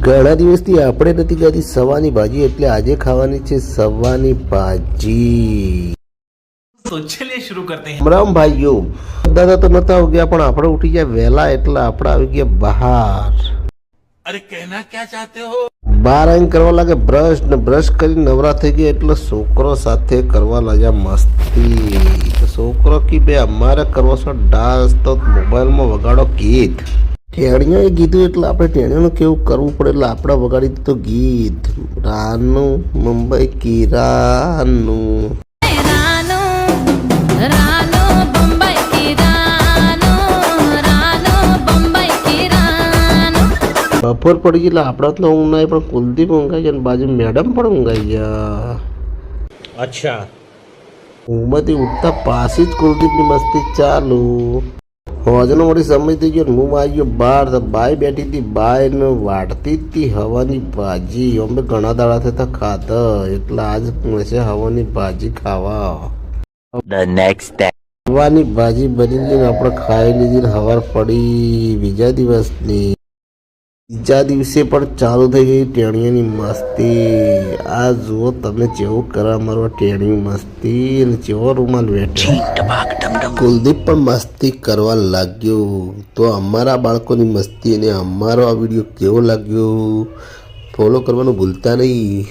ઘણા દિવસથી આપણે નથી ખાધી સવાની ભાજી, એટલે આજે ખાવાની છે સવાની ભાજી। तो चलिए शुरू करते हैं। રામ ભાઈઓ, દાદા તો નતા ગયા, પણ આપણે ઉઠી ગયા વહેલા એટલે આપણે આવી ગયા બહાર। अरे कहना क्या चाहते हो? બહાર આવીને કરવા લાગે બ્રશ ને બ્રશ કરી નવરા થઈ ગયા એટલે છોકરો સાથે કરવા લાગ્યા મસ્તી। તો છોકરો કી બે અમારે કરવો છે ડાન્સ, તો મોબાઈલમાં વગાડો ગીત। ટેણીઓએ કીધું એટલે આપણે ટેણીઓનું કેવું કરવું પડે એટલે આપણે વગાડી દીધું ગીત, રાનું મુંબઈ કી રાનું। બપોર પડી ગઈ એટલે આપણે તો ઊંઘાઈ, પણ કુલદીપ ઊંઘાઈ ગયા અને બાજુ મેડમ પણ ઊંઘાઈ ગયા। अच्छा, ઊંઘમાંથી ઉઠતા પાછી જ કુલદીપની મસ્તી ચાલુ। હોજનો વળી સમય થઈ ગયો, હું આવી ગયો બહાર, તો બાઈ બેઠી હતી, બાઈને વાટતી હતી હવાની ભાજી। અમે ઘણા દાડા થતા ખાધા, એટલે આજ મળશે હવાની ભાજી ખાવા। The next day. હવાની ભાજી બની ગઈ, આપણે ખાઈ લીધી ને હવાર પડી બીજા દિવસની। બીજા દિવસે પણ ચાલુ થઈ ગઈ ટેણીઓની મસ્તી। આ જુઓ તમે જેવું કરવા મારવા ટેણી મસ્તી અને જેવો રૂમાલ વેઠો। કુલદીપ પણ મસ્તી કરવા લાગ્યો। તો અમારા બાળકોની મસ્તી અને અમારો આ વિડીયો કેવો લાગ્યો ફોલો કરવાનું ભૂલતા નહીં।